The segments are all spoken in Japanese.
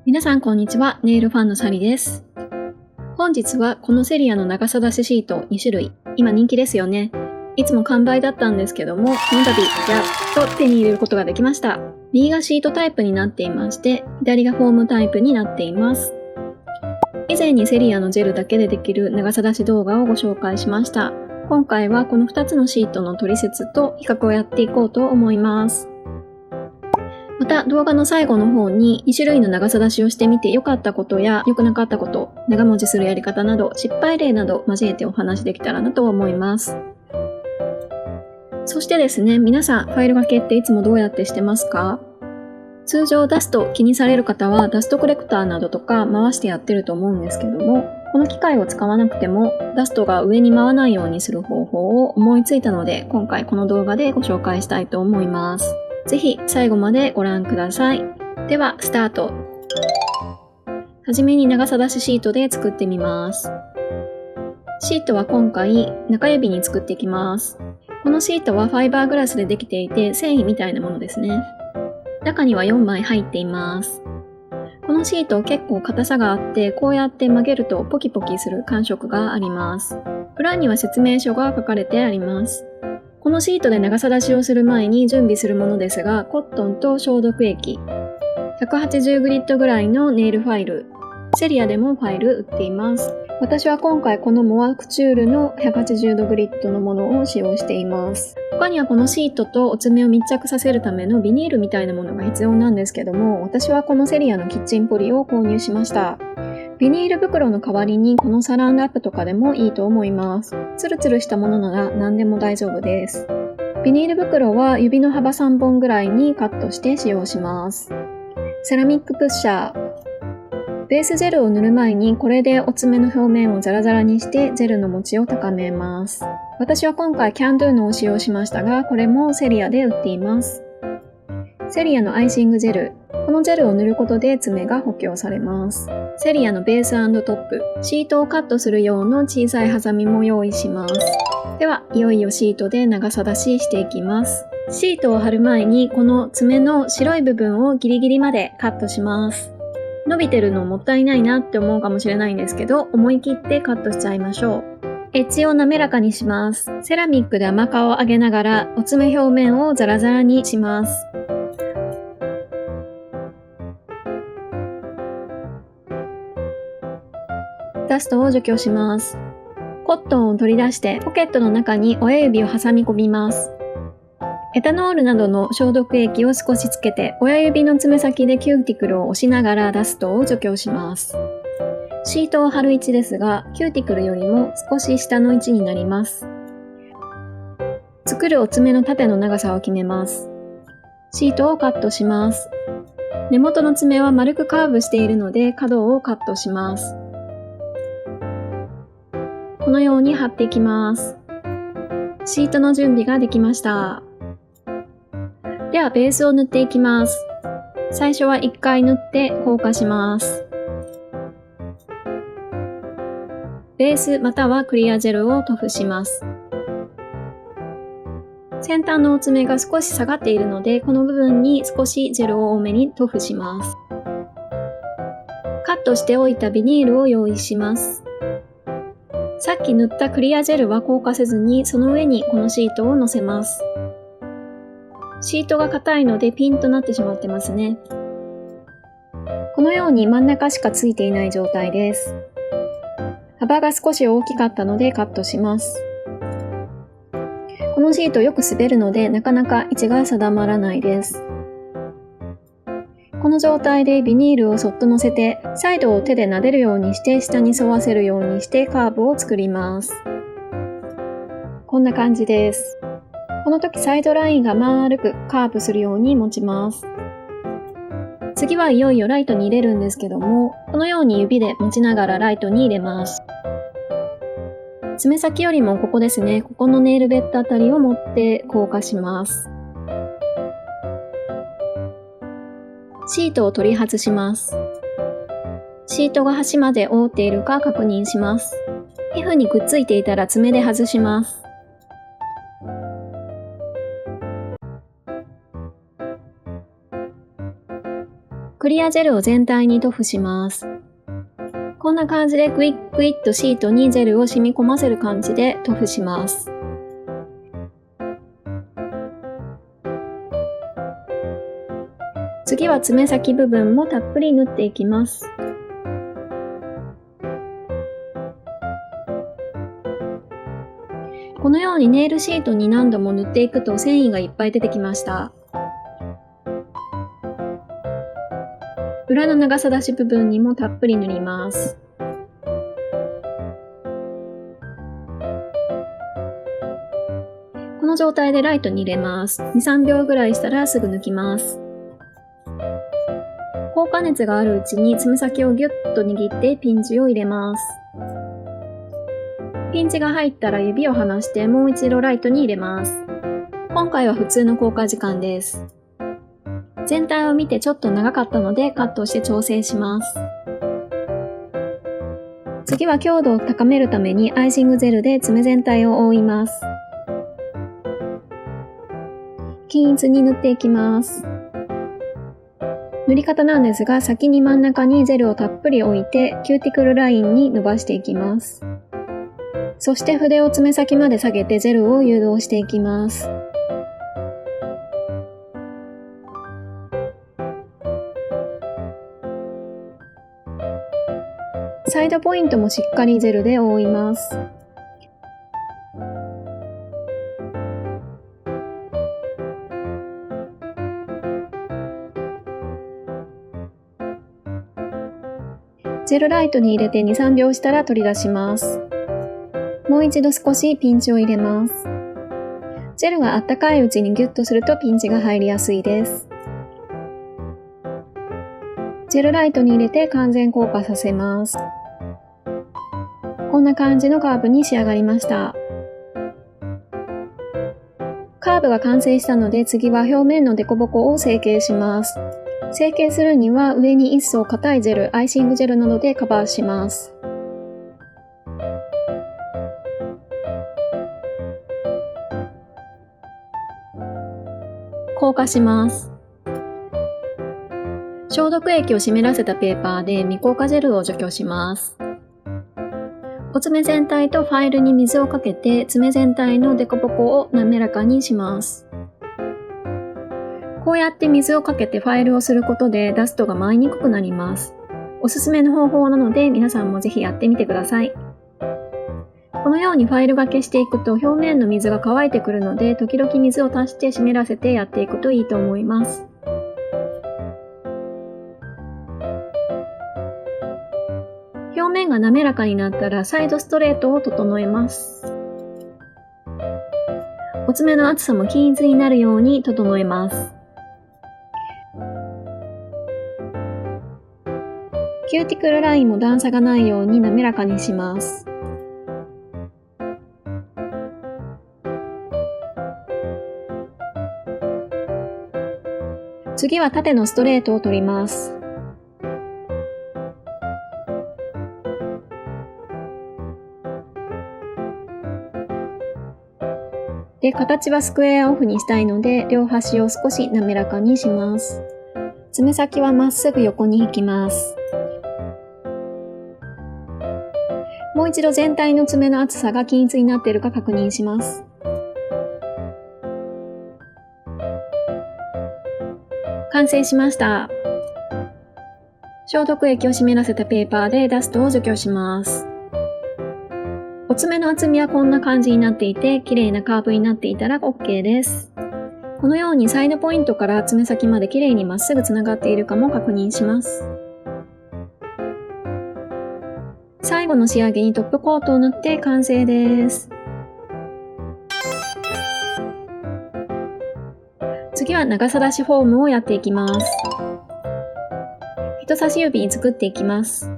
皆さんこんにちは。ネイルファンのサリです。本日はこのセリアの長さ出しシート2種類。今人気ですよね。いつも完売だったんですけども、この度やっと手に入れることができました。右がシートタイプになっていまして、左がフォームタイプになっています。以前にセリアのジェルだけでできる長さ出し動画をご紹介しました。今回はこの2つのシートの取説と比較をやっていこうと思います。また動画の最後の方に2種類の長さ出しをしてみて良かったことや良くなかったこと、長持ちするやり方など失敗例など交えてお話できたらなと思います。そしてですね、皆さんファイル分けっていつもどうやってしてますか？通常ダスト気にされる方はダストコレクターなどとか回してやってると思うんですけども、この機械を使わなくてもダストが上に舞わないようにする方法を思いついたので、今回この動画でご紹介したいと思います。ぜひ最後までご覧ください。ではスタート。はじめに長さ出しシートで作ってみます。シートは今回中指に作っていきます。このシートはファイバーグラスでできていて繊維みたいなものですね。中には4枚入っています。このシート結構硬さがあって、こうやって曲げるとポキポキする感触があります。裏には説明書が書かれてあります。このシートで長さ出しをする前に準備するものですが、コットンと消毒液、180グリッドぐらいのネイルファイル、セリアでもファイル売っています。私は今回このモアクチュールの180度グリッドのものを使用しています。他にはこのシートとお爪を密着させるためのビニールみたいなものが必要なんですけども、私はこのセリアのキッチンポリを購入しました。ビニール袋の代わりにこのサランラップとかでもいいと思います。ツルツルしたものなら何でも大丈夫です。ビニール袋は指の幅3本ぐらいにカットして使用します。セラミックプッシャー。ベースジェルを塗る前にこれでお爪の表面をザラザラにしてジェルの持ちを高めます。私は今回キャンドゥのを使用しましたが、これもセリアで売っています。セリアのアイシングジェル。このジェルを塗ることで爪が補強されます。セリアのベース&トップ。シートをカットする用の小さいハサミも用意します。では、いよいよシートで長さ出ししていきます。シートを貼る前にこの爪の白い部分をギリギリまでカットします。伸びてるのもったいないなって思うかもしれないんですけど、思い切ってカットしちゃいましょう。エッジを滑らかにします。セラミックで甘皮を上げながらお爪表面をザラザラにします。ダストを除去します。コットンを取り出してポケットの中に親指を挟み込みます。エタノールなどの消毒液を少しつけて親指の爪先でキューティクルを押しながらダストを除去します。シートを貼る位置ですが、キューティクルよりも少し下の位置になります。作るお爪の縦の長さを決めます。シートをカットします。根元の爪は丸くカーブしているので角をカットします。このように貼っていきます。シートの準備ができました。ではベースを塗っていきます。最初は1回塗って硬化します。ベースまたはクリアジェルを塗布します。先端のお爪が少し下がっているので、この部分に少しジェルを多めに塗布します。カットしておいたビニールを用意します。さっき塗ったクリアジェルは硬化せずに、その上にこのシートを乗せます。シートが硬いのでピンとなってしまってますね。このように真ん中しかついていない状態です。幅が少し大きかったのでカットします。このシートよく滑るのでなかなか位置が定まらないです。この状態でビニールをそっと乗せて、サイドを手で撫でるようにして下に沿わせるようにしてカーブを作ります。こんな感じです。この時サイドラインが丸くカーブするように持ちます。次はいよいよライトに入れるんですけども、このように指で持ちながらライトに入れます。爪先よりもここですね、ここのネイルベッドあたりを持って硬化します。シートを取り外します。シートが端まで覆っているか確認します。皮膚にくっついていたら爪で外します。クリリアジェルを全体に塗布します。こんな感じでグイッグイッとシートにジェルを染み込ませる感じで塗布します。次は爪先部分もたっぷり塗っていきます。このようにネイルシートに何度も塗っていくと繊維がいっぱい出てきました。裏の長さ出し部分にもたっぷり塗ります。この状態でライトに入れます。2、3秒ぐらいしたらすぐ抜きます。高加熱があるうちに爪先をギュッと握ってピンチを入れます。ピンチが入ったら指を離してもう一度ライトに入れます。今回は普通の効果時間です。全体を見てちょっと長かったのでカットして調整します。次は強度を高めるためにアイシングジェルで爪全体を覆います。均一に塗っていきます。塗り方なんですが、先に真ん中にジェルをたっぷり置いてキューティクルラインに伸ばしていきます。そして筆を爪先まで下げてジェルを誘導していきます。サイドポイントもしっかりジェルで覆います。ジェルライトに入れて2、3秒したら取り出します。もう一度少しピンチを入れます。ジェルがあったかいうちにギュッとするとピンチが入りやすいです。ジェルライトに入れて完全硬化させます。こんな感じのカーブに仕上がりました。カーブが完成したので次は表面のデコボコを成形します。成形するには上に一層硬いジェル、アイシングジェルなどでカバーします。硬化します。消毒液を湿らせたペーパーで未硬化ジェルを除去します。お爪全体とファイルに水をかけて爪全体のデコボコを滑らかにします。こうやって水をかけてファイルをすることでダストが舞いにくくなります。おすすめの方法なので皆さんもぜひやってみてください。このようにファイルがけしていくと表面の水が乾いてくるので時々水を足して湿らせてやっていくといいと思います。表面が滑らかになったらサイドストレートを整えます。お爪の厚さも均一になるように整えます。キューティクルラインも段差がないように滑らかにします。次は縦のストレートを取ります。で、形はスクエアオフにしたいので、両端を少し滑らかにします。爪先はまっすぐ横に引きます。もう一度全体の爪の厚さが均一になっているか確認します。完成しました。消毒液を湿らせたペーパーでダストを除去します。お爪の厚みはこんな感じになっていて、綺麗なカーブになっていたら OK です。このようにサイドポイントから爪先まで綺麗にまっすぐつながっているかも確認します。最後の仕上げにトップコートを塗って完成です。次は長さ出しフォームをやっていきます。人差し指に作っていきます。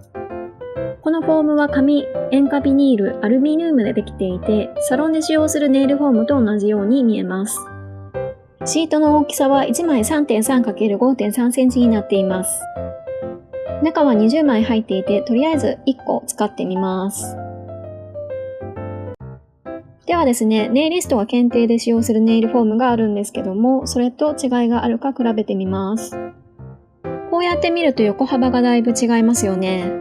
このフォームは紙、塩化ビニール、アルミニウムでできていて、サロンで使用するネイルフォームと同じように見えます。シートの大きさは1枚 3.3×5.3 センチになっています。中は20枚入っていて、とりあえず1個使ってみます。ではですね、ネイリストが検定で使用するネイルフォームがあるんですけども、それと違いがあるか比べてみます。こうやって見ると横幅がだいぶ違いますよね。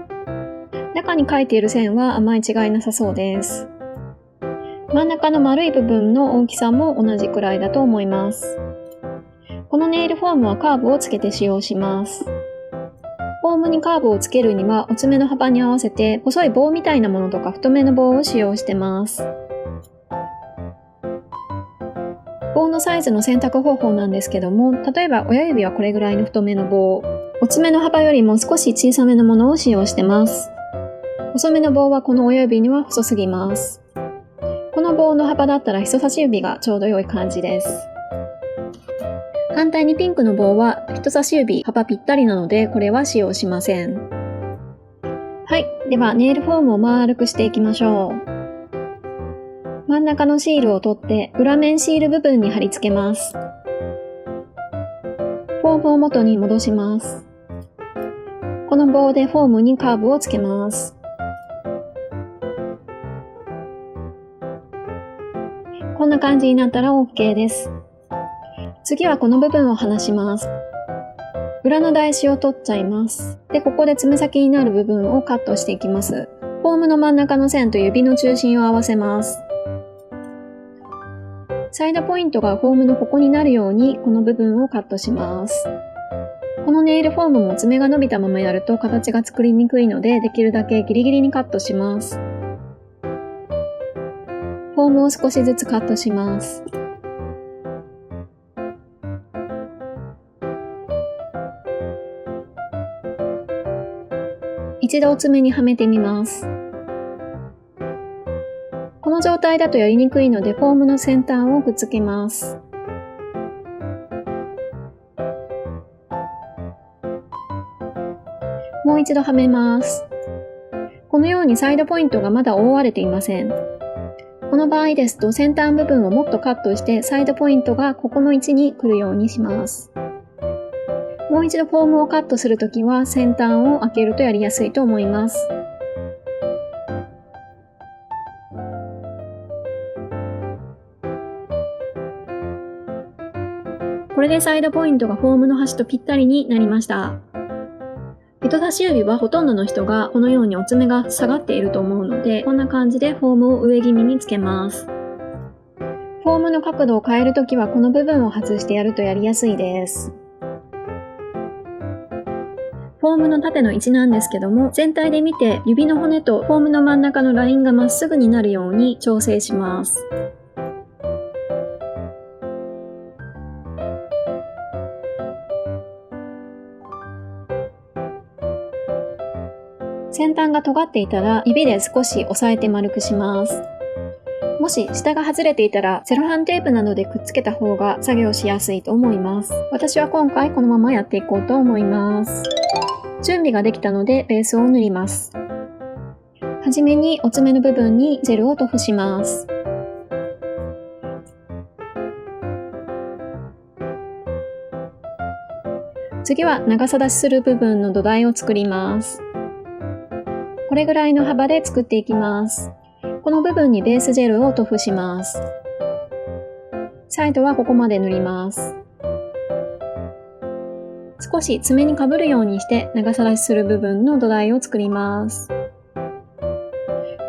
中に描いている線はあまり違いなさそうです。真ん中の丸い部分の大きさも同じくらいだと思います。このネイルフォームはカーブをつけて使用します。フォームにカーブをつけるには、お爪の幅に合わせて細い棒みたいなものとか太めの棒を使用してます。棒のサイズの選択方法なんですけども、例えば親指はこれぐらいの太めの棒、お爪の幅よりも少し小さめのものを使用してます。細めの棒はこの親指には細すぎます。この棒の幅だったら人差し指がちょうど良い感じです。反対にピンクの棒は人差し指幅ぴったりなのでこれは使用しません。はい、ではネイルフォームを丸くしていきましょう。真ん中のシールを取って裏面シール部分に貼り付けます。フォームを元に戻します。この棒でフォームにカーブをつけます。こんな感じになったら OK です。次はこの部分を離します。裏の台紙を取っちゃいます。で、ここで爪先になる部分をカットしていきます。フォームの真ん中の線と指の中心を合わせます。サイドポイントがフォームのここになるようにこの部分をカットします。このネイルフォームも爪が伸びたままやると形が作りにくいのでできるだけギリギリにカットします。フォームを少しずつカットします。一度爪にはめてみます。この状態だとやりにくいのでフォームの先端をくっつけます。もう一度はめます。このようにサイドポイントがまだ覆われていません。この場合ですと先端部分をもっとカットしてサイドポイントがここの位置に来るようにします。もう一度フォームをカットするときは先端を開けるとやりやすいと思います。これでサイドポイントがフォームの端とぴったりになりました。人差し指はほとんどの人がこのようにお爪が下がっていると思うので、こんな感じでフォームを上気味につけます。フォームの角度を変えるときはこの部分を外してやるとやりやすいです。フォームの縦の位置なんですけども、全体で見て指の骨とフォームの真ん中のラインがまっすぐになるように調整します。先端が尖っていたら指で少し押さえて丸くします。もし下が外れていたらセロハンテープなどでくっつけた方が作業しやすいと思います。私は今回このままやっていこうと思います。準備ができたのでベースを塗ります。はじめにお爪の部分にジェルを塗布します。次は長さ出しする部分の土台を作ります。これぐらいの幅で作っていきます。この部分にベースジェルを塗布します。サイドはここまで塗ります。少し爪にかぶるようにして長さ出しする部分の土台を作ります。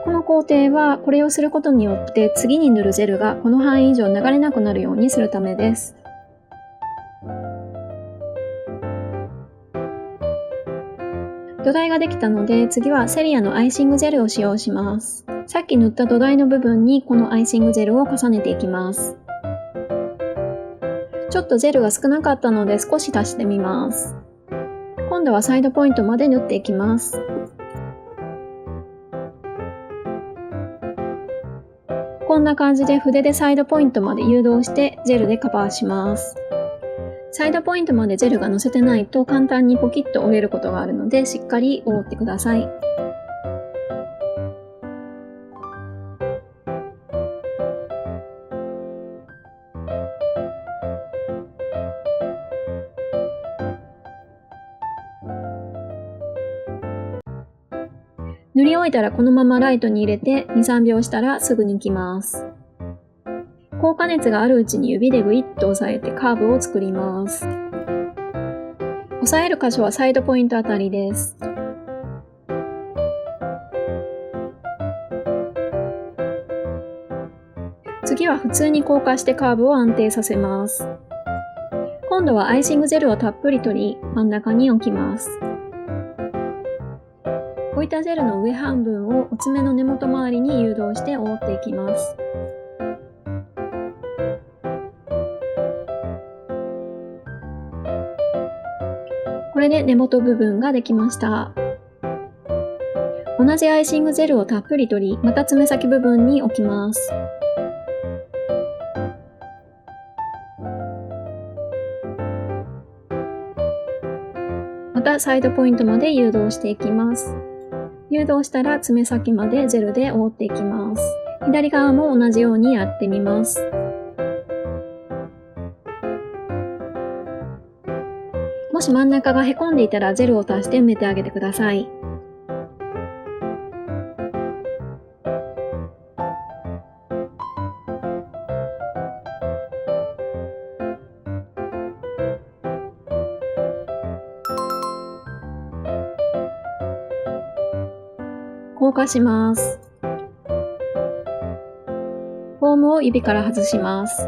この工程はこれをすることによって次に塗るジェルがこの範囲以上流れなくなるようにするためです。土台ができたので次はセリアのアイシングジェルを使用します。さっき塗った土台の部分にこのアイシングジェルを重ねていきます。ちょっとジェルが少なかったので少し足してみます。今度はサイドポイントまで塗っていきます。こんな感じで筆でサイドポイントまで誘導してジェルでカバーします。サイドポイントまでジェルが乗せてないと簡単にポキッと折れることがあるのでしっかり覆ってください。塗り終えたらこのままライトに入れて 2,3 秒したらすぐ抜きます。高加熱があるうちに指でグイッと押さえてカーブを作ります。押さえる箇所はサイドポイントあたりです。次は普通に硬化してカーブを安定させます。今度はアイシングジェルをたっぷり取り、真ん中に置きます。置いたジェルの上半分をお爪の根元周りに誘導して覆っていきます。これで根元部分ができました。同じアイシングジェルをたっぷり取り、また爪先部分に置きます。またサイドポイントまで誘導していきます。誘導したら爪先までジェルで覆っていきます。左側も同じようにやってみます。もし真ん中がへこんでいたらジェルを足して埋めてあげてください。硬化します。フォームを指から外します。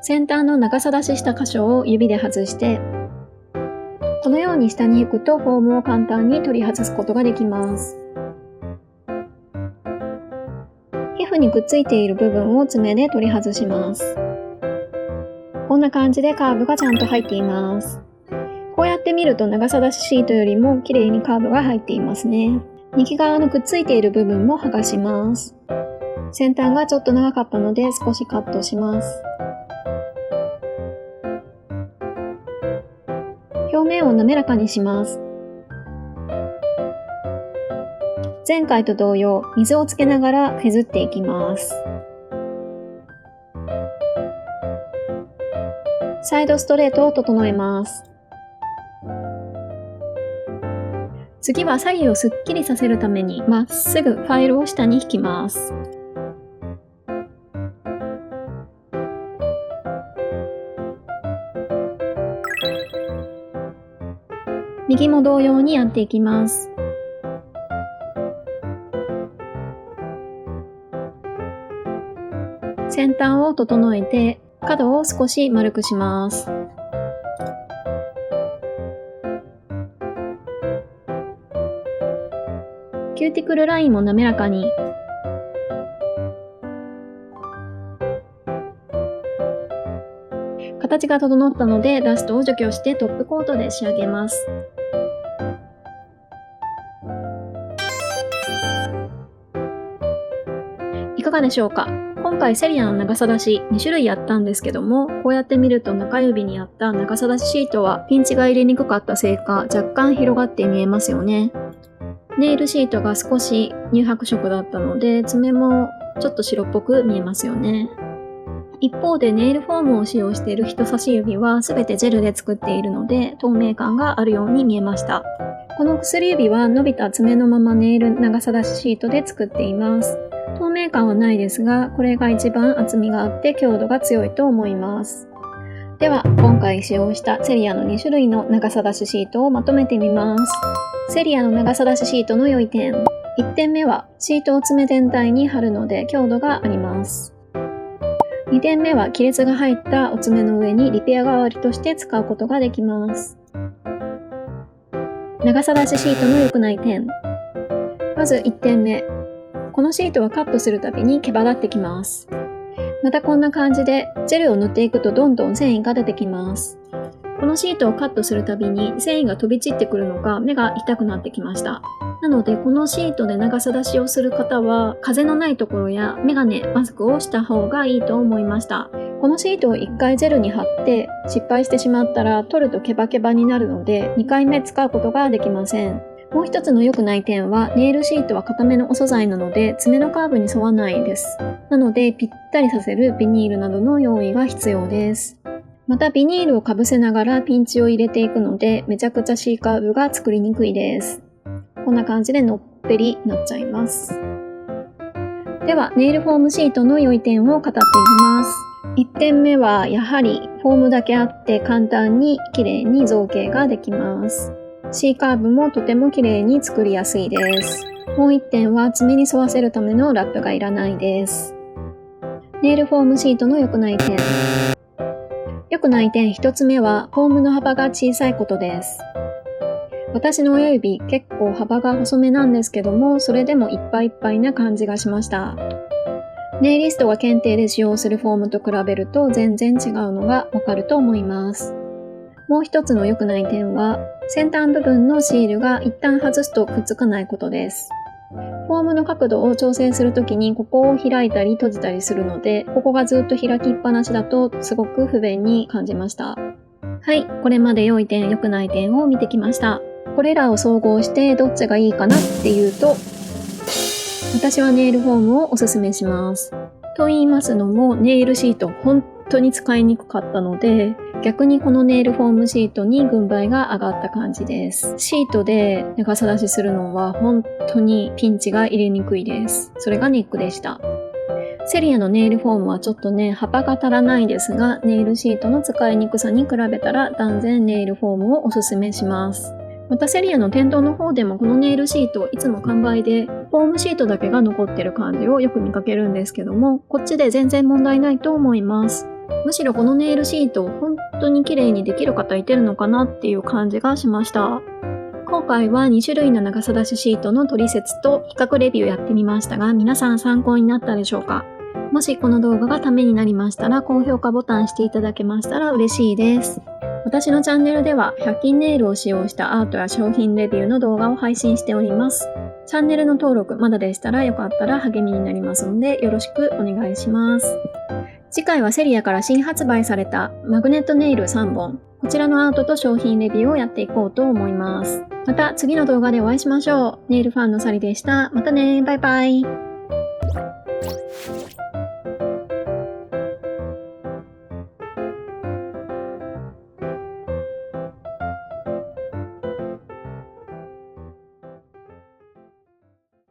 先端の長さ出しした箇所を指で外して、このように下に引くとフォームを簡単に取り外すことができます。皮膚にくっついている部分を爪で取り外します。こんな感じでカーブがちゃんと入っています。こうやって見ると長さ出しシートよりも綺麗にカーブが入っていますね。右側のくっついている部分も剥がします。先端がちょっと長かったので少しカットします。表面を滑らかにします。前回と同様、水をつけながら削っていきます。サイドストレートを整えます。次は左右をすっきりさせるためにまっすぐファイルを下に引きます。右も同様にやっていきます。先端を整えて角を少し丸くします。キューティクルラインも滑らかに。形が整ったのでダストを除去してトップコートで仕上げます。いかがでしょうか？今回セリアの長さ出し2種類やったんですけども、こうやって見ると中指にあった長さ出しシートはピンチが入れにくかったせいか若干広がって見えますよね。ネイルシートが少し乳白色だったので爪もちょっと白っぽく見えますよね。一方でネイルフォームを使用している人差し指は全てジェルで作っているので透明感があるように見えました。この薬指は伸びた爪のままネイル長さ出しシートで作っています。透明感はないですが、これが一番厚みがあって強度が強いと思います。では、今回使用したセリアの2種類の長さ出しシートをまとめてみます。セリアの長さ出しシートの良い点。1点目は、シートを爪全体に貼るので強度があります。2点目は、亀裂が入ったお爪の上にリペア代わりとして使うことができます。長さ出しシートの良くない点。まず1点目。このシートはカットするたびに毛羽立ってきます。またこんな感じでジェルを塗っていくとどんどん繊維が出てきます。このシートをカットするたびに繊維が飛び散ってくるのか目が痛くなってきました。なのでこのシートで長さ出しをする方は風のないところやメガネ、マスクをした方がいいと思いました。このシートを1回ジェルに貼って失敗してしまったら取るとケバケバになるので2回目使うことができません。もう一つの良くない点はネイルシートは固めのお素材なので爪のカーブに沿わないです。なのでぴったりさせるビニールなどの用意が必要です。またビニールをかぶせながらピンチを入れていくのでめちゃくちゃ C カーブが作りにくいです。こんな感じでのっぺりなっちゃいます。ではネイルフォームシートの良い点を語っていきます。1点目はやはりフォームだけあって簡単に綺麗に造形ができます。C カーブもとても綺麗に作りやすいです。もう1点は爪に沿わせるためのラップがいらないです。ネイルフォームシートの良くない点。良くない点1つ目はフォームの幅が小さいことです。私の親指結構幅が細めなんですけども、それでもいっぱいいっぱいな感じがしました。ネイリストが検定で使用するフォームと比べると全然違うのがわかると思います。もう一つの良くない点は、先端部分のシールが一旦外すとくっつかないことです。フォームの角度を調整するときにここを開いたり閉じたりするので、ここがずっと開きっぱなしだとすごく不便に感じました。はい、これまで良い点、良くない点を見てきました。これらを総合してどっちがいいかなっていうと、私はネイルフォームをおすすめします。と言いますのも、ネイルシート本当に使いにくかったので、逆にこのネイルフォームシートに軍配が上がった感じです。シートで長さ出しするのは本当にピンチが入れにくいです。それがネックでした。セリアのネイルフォームはちょっとね、幅が足らないですが、ネイルシートの使いにくさに比べたら断然ネイルフォームをおすすめします。またセリアの店頭の方でもこのネイルシートいつも完売でフォームシートだけが残ってる感じをよく見かけるんですけども、こっちで全然問題ないと思います。むしろこのネイルシート本当に綺麗にできる方いてるのかなっていう感じがしました。今回は2種類の長さ出しシートの取説と比較レビューやってみましたが、皆さん参考になったでしょうか？もしこの動画がためになりましたら高評価ボタンしていただけましたら嬉しいです。私のチャンネルでは100均ネイルを使用したアートや商品レビューの動画を配信しております。チャンネルの登録まだでしたらよかったら励みになりますのでよろしくお願いします。次回はセリアから新発売されたマグネットネイル3本。こちらのアートと商品レビューをやっていこうと思います。また次の動画でお会いしましょう。ネイルファンのサリでした。またね。バイバイ。